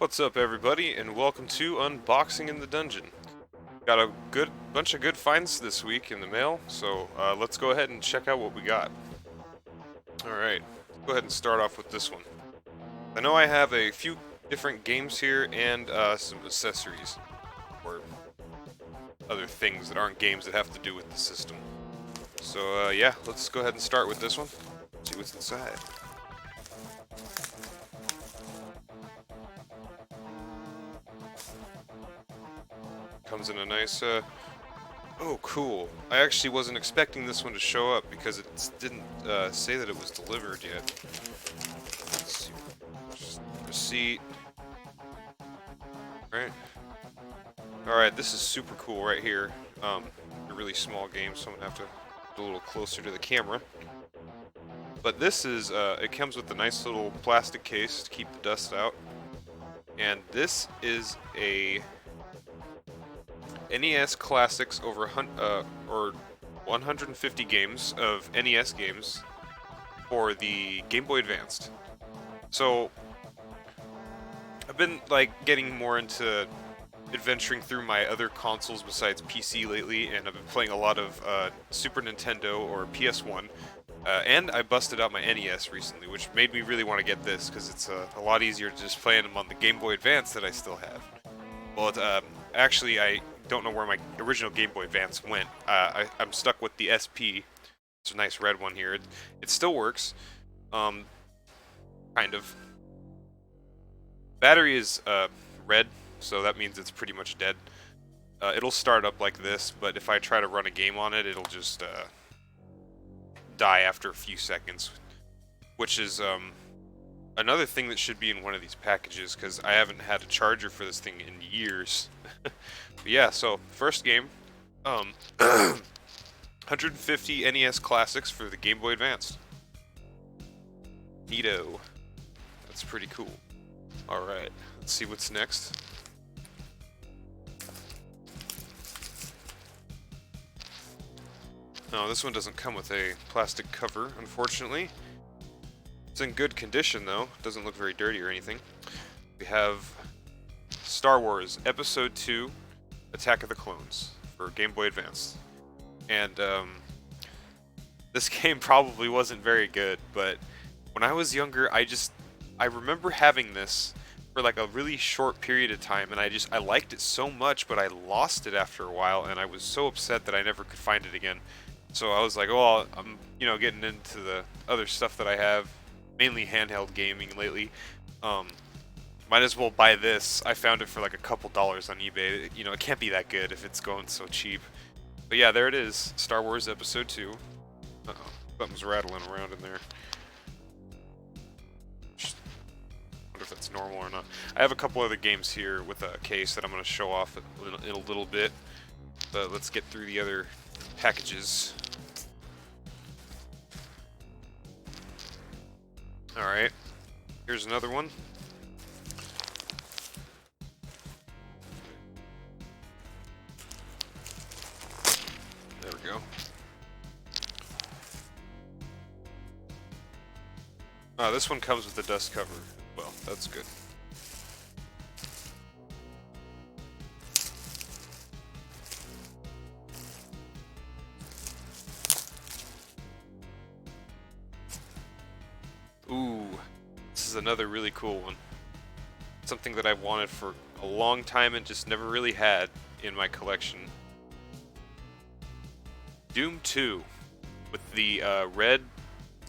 What's up, everybody, and welcome to Unboxing in the Dungeon. Got a bunch of good finds this week in the mail, so let's go ahead and check out what we got. Alright, go ahead and start off with this one. I know I have a few different games here and some accessories, or other things that aren't games that have to do with the system. So yeah, let's go ahead and start with this one, see what's inside. Comes in a nice, oh, cool. I actually wasn't expecting this one to show up because it didn't say that it was delivered yet. Let's see. Just receipt. Right. Alright, this is super cool right here. A really small game, so I'm gonna have to get a little closer to the camera. But this is, it comes with a nice little plastic case to keep the dust out. And this is a NES Classics over or 150 games of NES games for the Game Boy Advanced. So I've been like getting more into adventuring through my other consoles besides PC lately, and I've been playing a lot of Super Nintendo or PS1. And I busted out my NES recently, which made me really want to get this because it's a lot easier to just playing them on the Game Boy Advance that I still have. Well, actually, I don't know where my original Game Boy Advance went. I'm stuck with the SP. It's a nice red one here. It still works. Kind of. Battery is red, so that means it's pretty much dead. It'll start up like this, but if I try to run a game on it, it'll just die after a few seconds. Which is another thing that should be in one of these packages, because I haven't had a charger for this thing in years. But yeah, so first game, 150 NES Classics for the Game Boy Advance. Neato. That's pretty cool. Alright, let's see what's next. No, this one doesn't come with a plastic cover, unfortunately. It's in good condition, though. Doesn't look very dirty or anything. We have Star Wars Episode 2, Attack of the Clones for Game Boy Advance. And this game probably wasn't very good, but when I was younger, I remember having this for like a really short period of time, and I liked it so much, but I lost it after a while, and I was so upset that I never could find it again. So I was like, oh, I'm getting into the other stuff that I have, mainly handheld gaming lately. Might as well buy this. I found it for like a couple dollars on eBay. It can't be that good if it's going so cheap. But yeah, there it is. Star Wars Episode 2. Uh-oh. Something's rattling around in there. Wonder if that's normal or not. I have a couple other games here with a case that I'm going to show off in a little bit. But let's get through the other packages. Alright. Here's another one. There we go. This one comes with the dust cover. Well, that's good. Ooh, this is another really cool one. Something that I've wanted for a long time and just never really had in my collection. Doom 2 with the red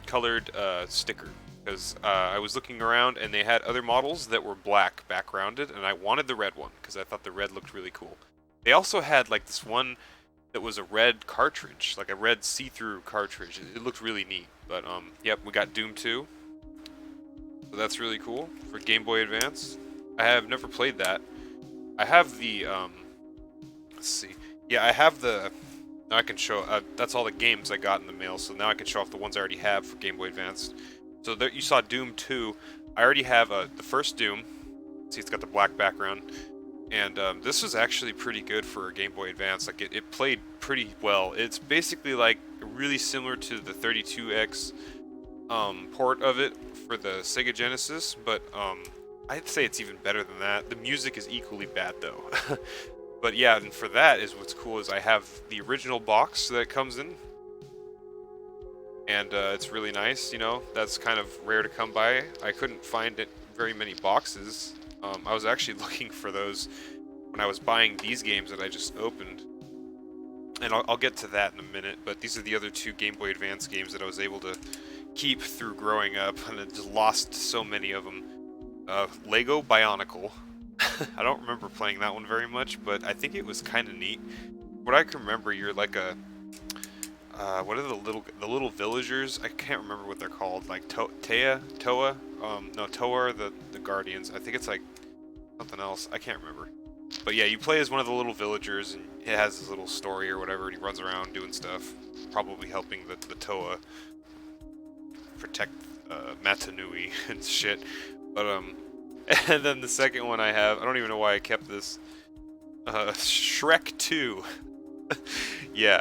colored sticker, because I was looking around and they had other models that were black backgrounded, and I wanted the red one because I thought the red looked really cool. They also had like this one that was a red cartridge, like a red see-through cartridge. It looked really neat. But yep, we got Doom 2. So that's really cool for Game Boy Advance. I have never played that. I have the let's see. Yeah, I have the. Now I can show. That's all the games I got in the mail. So now I can show off the ones I already have for Game Boy Advance. So there you saw Doom 2. I already have the first Doom. See, it's got the black background, and this was actually pretty good for a Game Boy Advance. Like it played pretty well. It's basically like really similar to the 32X port of it for the Sega Genesis, but I'd say it's even better than that. The music is equally bad though. But yeah, and for that is what's cool is I have the original box that it comes in, and it's really nice. You know, that's kind of rare to come by. I couldn't find it very many boxes. I was actually looking for those when I was buying these games that I just opened, and I'll get to that in a minute. But these are the other two Game Boy Advance games that I was able to keep through growing up, and I just lost so many of them. Lego Bionicle. I don't remember playing that one very much, but I think it was kind of neat. What I can remember, you're like a what are the little villagers? I can't remember what they're called. Like Toa. No, Toa are the guardians. I think it's like something else. I can't remember. But yeah, you play as one of the little villagers, and it has this little story or whatever, and he runs around doing stuff, probably helping the Toa protect Matanui and shit. But and then the second one I have, I don't even know why I kept this. Shrek 2. Yeah.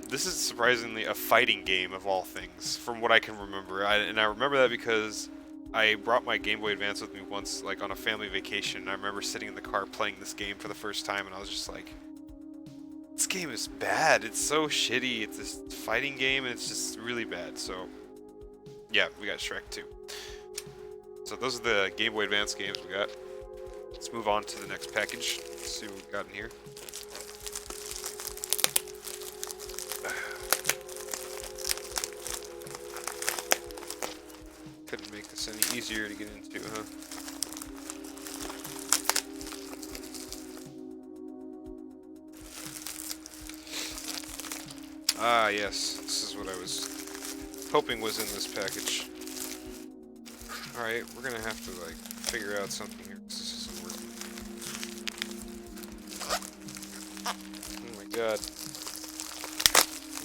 This is surprisingly a fighting game of all things, from what I can remember. And I remember that because I brought my Game Boy Advance with me once, like on a family vacation. And I remember sitting in the car playing this game for the first time, and I was just like, this game is bad. It's so shitty. It's this fighting game, and it's just really bad. So, yeah, we got Shrek 2. So those are the Game Boy Advance games we got. Let's move on to the next package. Let's see what we got in here. Couldn't make this any easier to get into, huh? Ah, yes. This is what I was hoping was in this package. Alright, we're gonna have to, like, figure out something here, because this isn't working. Oh my god.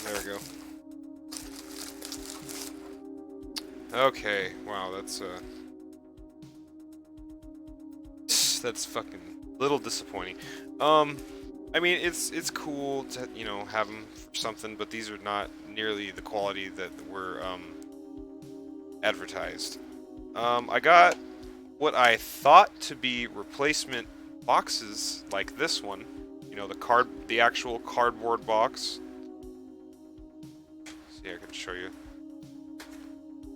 There we go. Okay, wow, that's fucking a little disappointing. I mean, it's cool to, you know, have them for something, but these are not nearly the quality that were, advertised. I got what I thought to be replacement boxes, like this one. You know, the actual cardboard box. See, I can show you.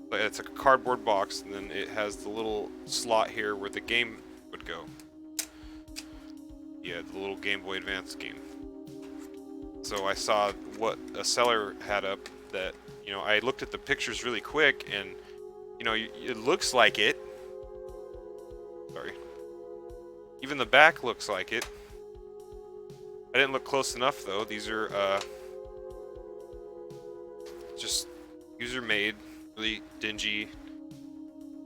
But it's a cardboard box, and then it has the little slot here where the game would go. Yeah, the little Game Boy Advance game. So I saw what a seller had up that, you know, I looked at the pictures really quick, and, you know, it looks like it. Sorry. Even the back looks like it. I didn't look close enough, though. These are, just user-made, really dingy.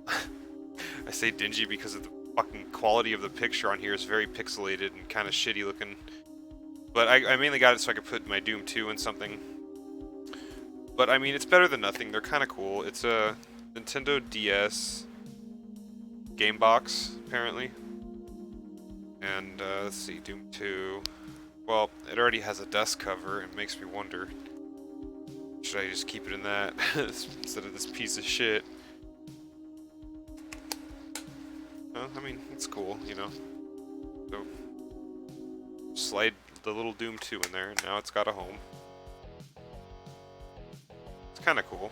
I say dingy because of the fucking quality of the picture on here is very pixelated and kind of shitty looking. But I mainly got it so I could put my Doom 2 in something. But I mean, it's better than nothing. They're kind of cool. It's a Nintendo DS game box, apparently. And let's see, Doom 2. Well, it already has a dust cover. It makes me wonder, should I just keep it in that instead of this piece of shit? I mean, it's cool, you know. So, slide the little Doom 2 in there, and now it's got a home. It's kind of cool.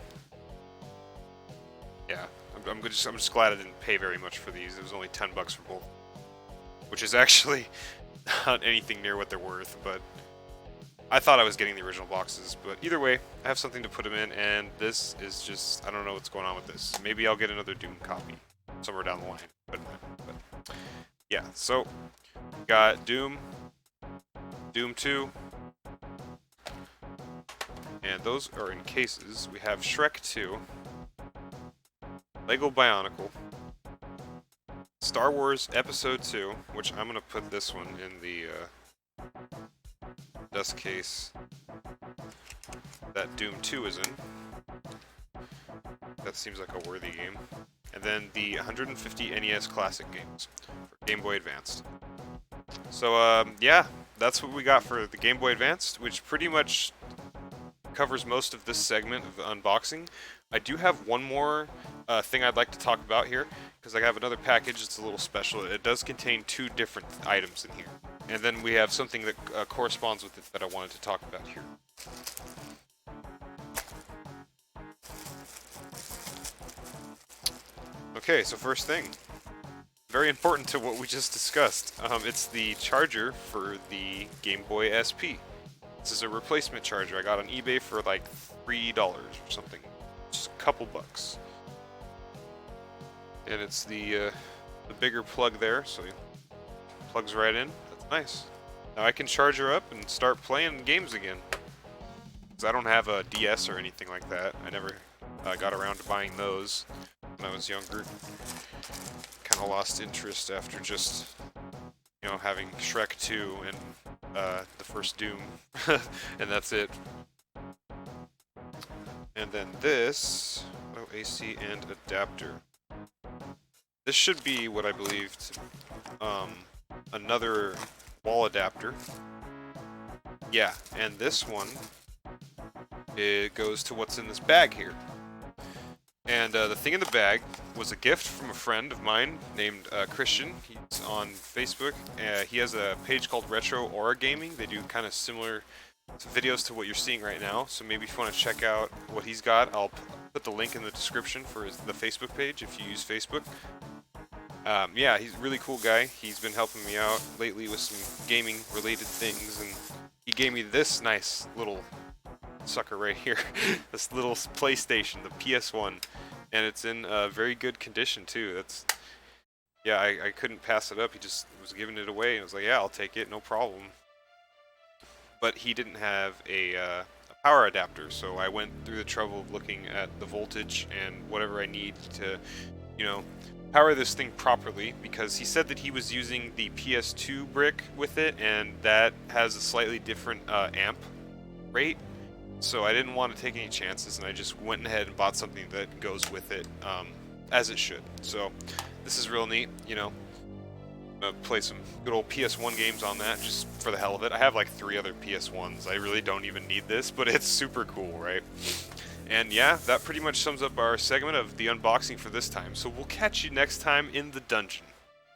Yeah, I'm just glad I didn't pay very much for these. It was only $10 for both, which is actually not anything near what they're worth. But I thought I was getting the original boxes. But either way, I have something to put them in, and this is just, I don't know what's going on with this. Maybe I'll get another Doom copy somewhere down the line. But yeah, so got Doom 2, and those are in cases. We have Shrek 2, Lego Bionicle, Star Wars Episode 2, which I'm gonna put this one in the dust case that Doom 2 is in. That seems like a worthy game. And then the 150 NES Classic games for Game Boy Advanced. So, yeah, that's what we got for the Game Boy Advanced, which pretty much covers most of this segment of unboxing. I do have one more thing I'd like to talk about here, because I have another package that's a little special. It does contain 2 different items in here. And then we have something that corresponds with it that I wanted to talk about here. Okay, so first thing. Very important to what we just discussed. It's the charger for the Game Boy SP. This is a replacement charger I got on eBay for like $3 or something. Just a couple bucks. And it's the bigger plug there, so it plugs right in. That's nice. Now I can charge her up and start playing games again. Because I don't have a DS or anything like that. I never got around to buying those when I was younger. Kind of lost interest after just, you know, having Shrek 2 and the first Doom. And that's it. And then this, AC and adapter. This should be what I believed, another wall adapter. Yeah, and this one, it goes to what's in this bag here. And the thing in the bag was a gift from a friend of mine named Christian. He's on Facebook. He has a page called Retro Aura Gaming. They do kind of similar videos to what you're seeing right now. So maybe if you want to check out what he's got, I'll put the link in the description for the Facebook page if you use Facebook. Yeah, he's a really cool guy. He's been helping me out lately with some gaming related things, and he gave me this nice little sucker right here. This little PlayStation, the PS1, and it's in very good condition too. That's, yeah, I couldn't pass it up. He just was giving it away, and I was like, yeah, I'll take it, no problem. But he didn't have a power adapter, so I went through the trouble of looking at the voltage and whatever I need to, you know, power this thing properly, because he said that he was using the PS2 brick with it, and that has a slightly different amp rate. So I didn't want to take any chances, and I just went ahead and bought something that goes with it, as it should. So this is real neat, you know. I'm gonna play some good old PS1 games on that, just for the hell of it. I have like 3 other PS1s. I really don't even need this, but it's super cool, right? And yeah, that pretty much sums up our segment of the unboxing for this time. So we'll catch you next time in the dungeon.